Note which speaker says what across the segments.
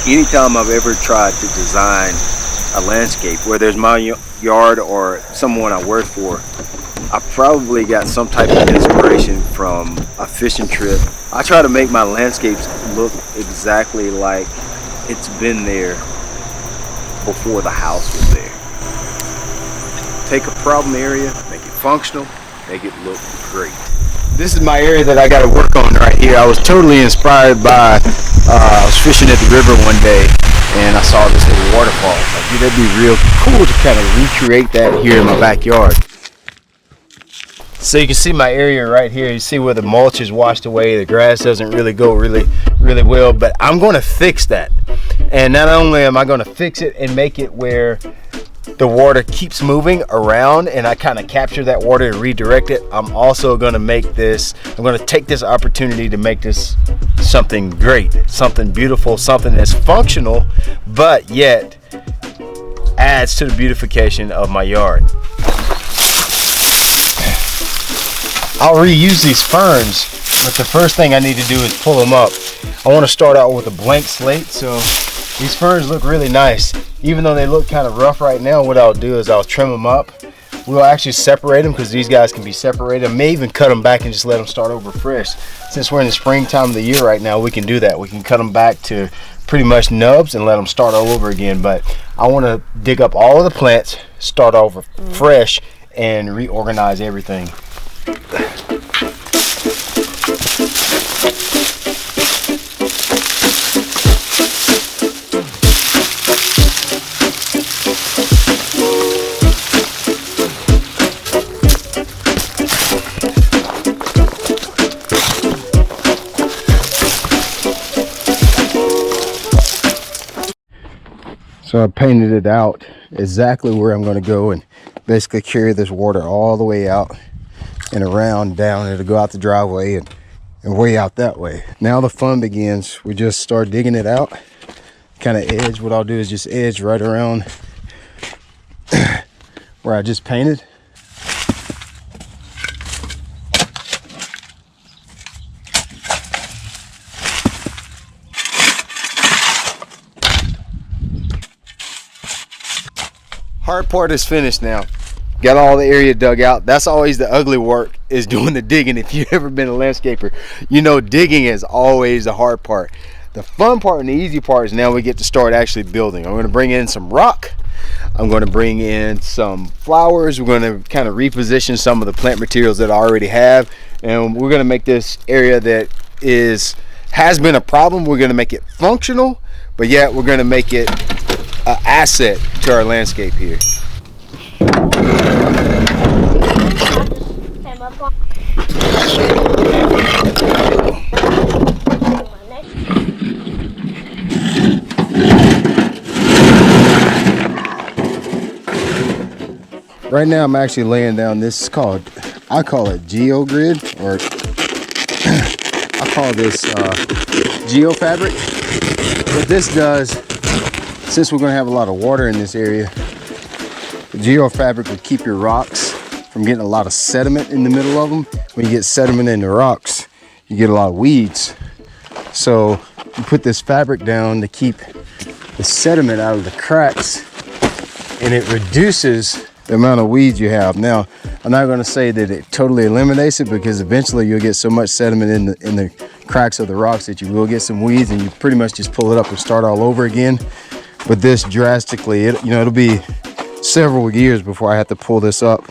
Speaker 1: Anytime I've ever tried to design a landscape, whether it's my yard or someone I work for, I probably got some type of inspiration from a fishing trip. I try to make my landscapes look exactly like it's been there before the house was there. Take a problem area, make it functional, make it look great. This is my area that I got to work on right here. I was totally inspired by, I was fishing at the river one day and I saw this little waterfall. Like, dude, that'd be real cool to kind of recreate that here in my backyard. So you can see my area right here. You see where the mulch is washed away. The grass doesn't really go really well, but I'm going to fix that. And not only am I going to fix it and make it where the water keeps moving around and I kind of capture that water and redirect it, I'm also going to make this, I'm going to take this opportunity to make this something great, something beautiful, something that's functional, but yet adds to the beautification of my yard. I'll reuse these ferns, but the first thing I need to do is pull them up. I want to start out with a blank slate, so these ferns look really nice. Even though they look kind of rough right now, what I'll do is I'll trim them up. We'll actually separate them because these guys can be separated. I may even cut them back and just let them start over fresh. Since we're in the springtime of the year right now, we can do that. We can cut them back to pretty much nubs and let them start all over again. But I want to dig up all of the plants, start over fresh, and reorganize everything. So I painted it out exactly where I'm going to go and basically carry this water all the way out and around down. It'll go out the driveway and way out that way. Now the fun begins. We just start digging it out, kind of edge. What I'll do is just edge right around where I just painted. Hard part is finished now. Got all the area dug out. That's always the ugly work, is doing the digging. If you've ever been a landscaper, you know digging is always the hard part. The fun part and the easy part is now we get to start actually building. I'm going to bring in some rock. I'm going to bring in some flowers. We're going to kind of reposition some of the plant materials that I already have. And we're going to make this area that has been a problem, we're going to make it functional, but yet we're going to make it an asset to our landscape here. Right now I'm actually laying down, this is called, I call it geogrid, or I call this geofabric. What this does, since we're going to have a lot of water in this area, the geofabric would keep your rocks from getting a lot of sediment in the middle of them. When you get sediment in the rocks, you get a lot of weeds. So you put this fabric down to keep the sediment out of the cracks, and it reduces the amount of weeds you have. Now, I'm not going to say that it totally eliminates it, because eventually you'll get so much sediment in the cracks of the rocks that you will get some weeds, and you pretty much just pull it up and start all over again. But this drastically, it'll be several years before I have to pull this up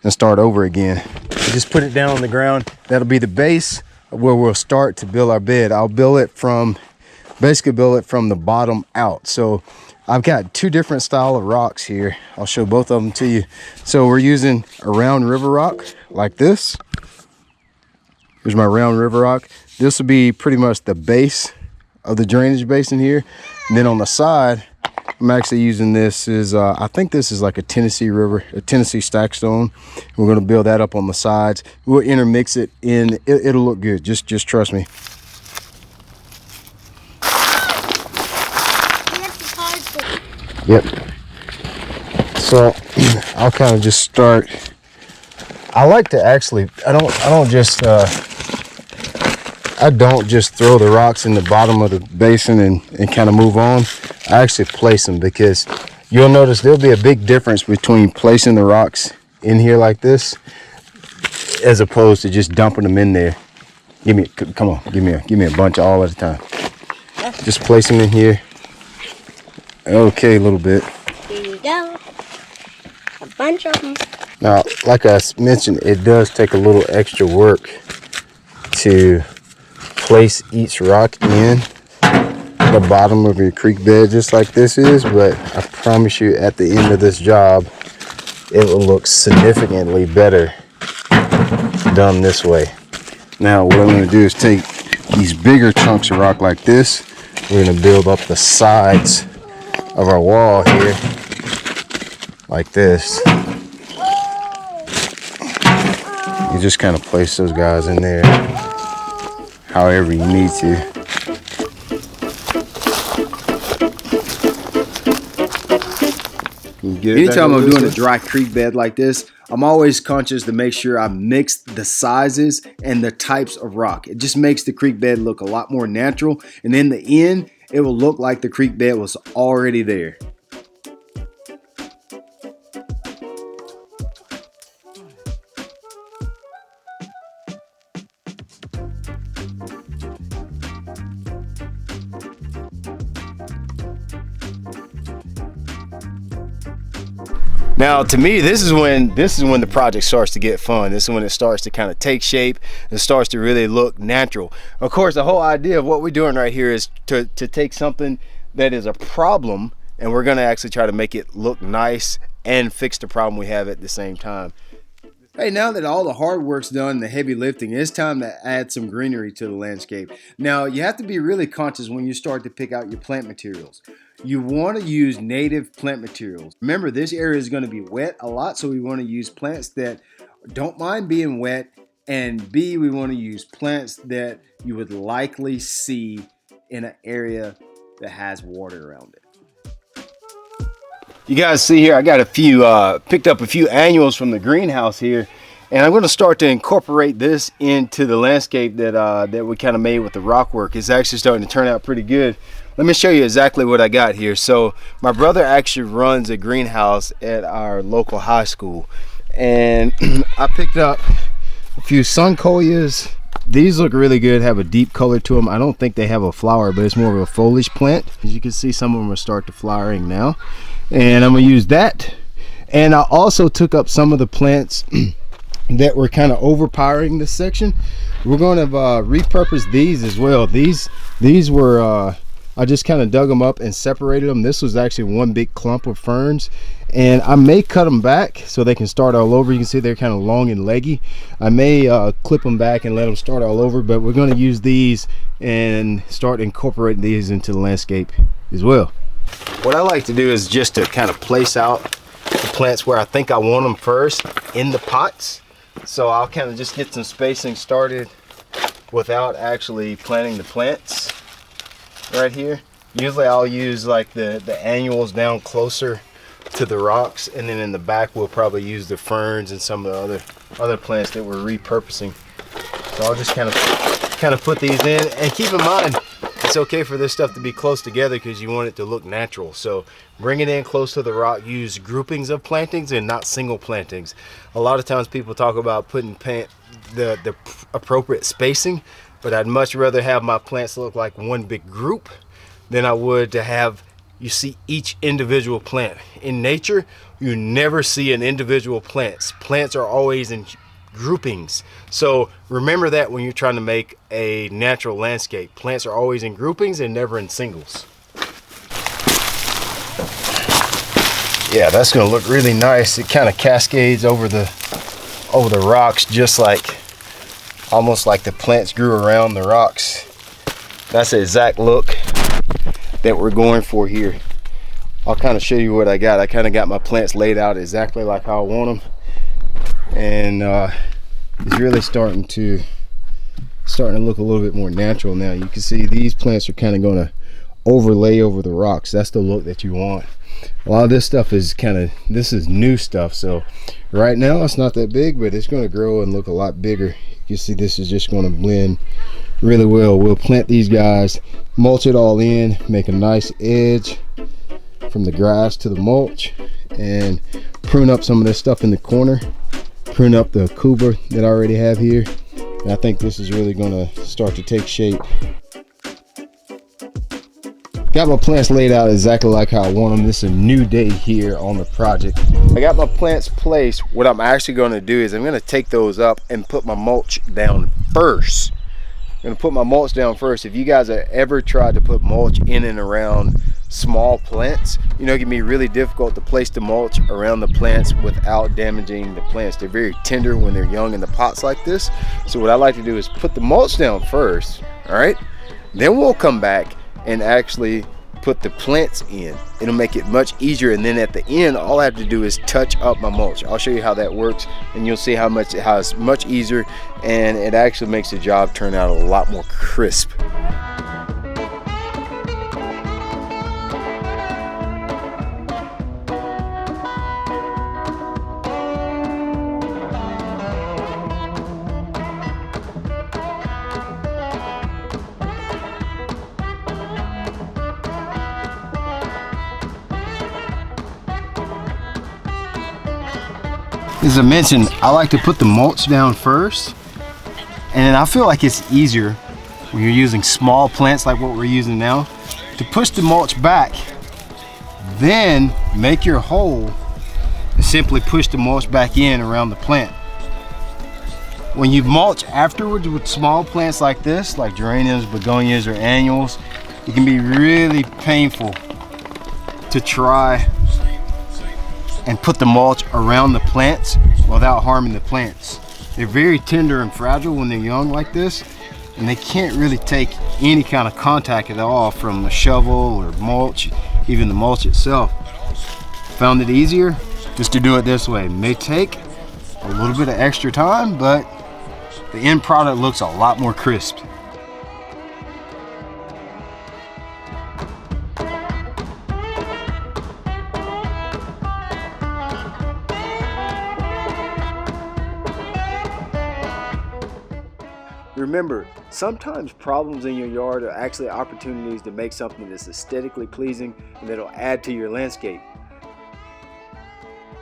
Speaker 1: and start over again. Just put it down on the ground. That'll be the base of where we'll start to build our bed. I'll basically build it from the bottom out. So I've got two different style of rocks here. I'll show both of them to you. So we're using a round river rock like this. Here's my round river rock. This will be pretty much the base of the drainage basin here. And then on the side, I'm actually using this I think this is like a Tennessee stackstone. We're going to build that up on the sides. We'll intermix it in. It'll look good. Just trust me. Yep. So I'll kind of just start. I like to actually, I don't just I don't just throw the rocks in the bottom of the basin and kind of move on. I actually place them, because you'll notice there'll be a big difference between placing the rocks in here like this as opposed to just dumping them in there. Come on, give me a bunch all at a time. Just place them in here. Okay, a little bit.
Speaker 2: Here you go. A bunch of them.
Speaker 1: Now, like I mentioned, it does take a little extra work to place each rock in the bottom of your creek bed, just like this is, but I promise you at the end of this job, it will look significantly better done this way. Now, what I'm going to do is take these bigger chunks of rock like this. We're going to build up the sides of our wall here like this. You just kind of place those guys in there however you need to. Anytime I'm doing a dry creek bed like this, I'm always conscious to make sure I mix the sizes and the types of rock. It just makes the creek bed look a lot more natural, and in the end, it will look like the creek bed was already there. Now, to me, this is when the project starts to get fun. This is when it starts to kind of take shape and starts to really look natural. Of course, the whole idea of what we're doing right here is to take something that is a problem, and we're going to actually try to make it look nice and fix the problem we have at the same time. Hey, now that all the hard work's done, the heavy lifting, it's time to add some greenery to the landscape. Now, you have to be really conscious when you start to pick out your plant materials. You want to use native plant materials. Remember, this area is going to be wet a lot, so we want to use plants that don't mind being wet, and B, we want to use plants that you would likely see in an area that has water around it. You guys see here, I got a few, picked up a few annuals from the greenhouse here, and I'm going to start to incorporate this into the landscape that we kind of made with the rock work. It's actually starting to turn out pretty good. Let me show you exactly what I got here. So my brother actually runs a greenhouse at our local high school, and I picked up a few suncoias. These look really good, have a deep color to them. I don't think they have a flower, but it's more of a foliage plant. As you can see, some of them are starting to flowering now, and I'm gonna use that. And I also took up some of the plants that were kind of overpowering this section. We're going to repurpose these as well. These were I just kind of dug them up and separated them. This was actually one big clump of ferns, and I may cut them back so they can start all over. You can see they're kind of long and leggy. I may clip them back and let them start all over, but we're going to use these and start incorporating these into the landscape as well. What I like to do is just to kind of place out the plants where I think I want them first in the pots. So I'll kind of just get some spacing started without actually planting the plants right here. Usually I'll use like the annuals down closer to the rocks, and then in the back we'll probably use the ferns and some of the other plants that we're repurposing. So I'll just kind of put these in, and keep in mind it's okay for this stuff to be close together because you want it to look natural. So bring it in close to the rock. Use groupings of plantings and not single plantings. A lot of times people talk about putting the appropriate spacing, but I'd much rather have my plants look like one big group than I would to have you see each individual plant. In nature, you never see an individual plants. Plants are always in groupings. So remember that when you're trying to make a natural landscape. Plants are always in groupings and never in singles. Yeah, that's gonna look really nice. It kind of cascades over the rocks, just like almost like the plants grew around the rocks. That's the exact look that we're going for here. I'll kind of show you what I got. I kind of got my plants laid out exactly like how I want them, and it's really starting to look a little bit more natural now. You can see these plants are kind of going to overlay over the rocks. That's the look that you want. a lot of this stuff is this is new stuff. So right now it's not that big, but it's going to grow and look a lot bigger. You see, this is just going to blend really well. We'll plant these guys, mulch it all in, make a nice edge from the grass to the mulch, and prune up some of this stuff in the corner, prune up the Cuba that I already have here. And I think this is really going to start to take shape. Got my plants laid out exactly like how I want them. This is a new day here on the project. I got my plants placed. What I'm actually going to do is I'm going to take those up and put my mulch down first. I'm going to put my mulch down first. If you guys have ever tried to put mulch in and around small plants, you know, it can be really difficult to place the mulch around the plants without damaging the plants. They're very tender when they're young in the pots like this. So what I like to do is put the mulch down first, all right? Then we'll come back and actually put the plants in. It'll make it much easier, and then at the end all I have to do is touch up my mulch. I'll show you how that works, and you'll see how it's much easier, and it actually makes the job turn out a lot more crisp. As I mentioned, I like to put the mulch down first, and I feel like it's easier when you're using small plants like what we're using now to push the mulch back, then make your hole and simply push the mulch back in around the plant. When you mulch afterwards with small plants like this, like geraniums, begonias, or annuals, it can be really painful to try and put the mulch around the plants without harming the plants. They're very tender and fragile when they're young like this, and they can't really take any kind of contact at all from the shovel or mulch, even the mulch itself. Found it easier just to do it this way. It may take a little bit of extra time, but the end product looks a lot more crisp. Remember, sometimes problems in your yard are actually opportunities to make something that's aesthetically pleasing and that'll add to your landscape.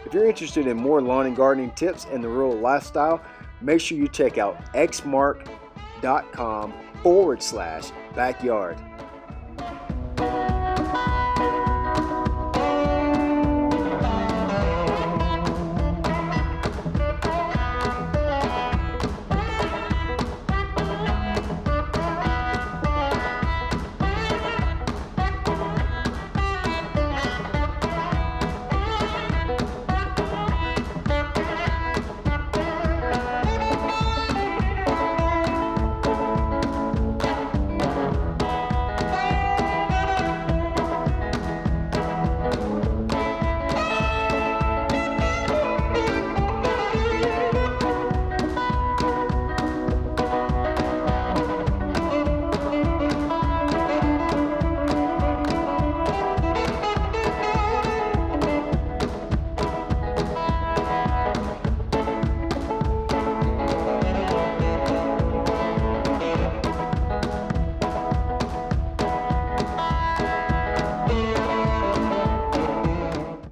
Speaker 1: If you're interested in more lawn and gardening tips and the rural lifestyle, make sure you check out xmark.com/backyard.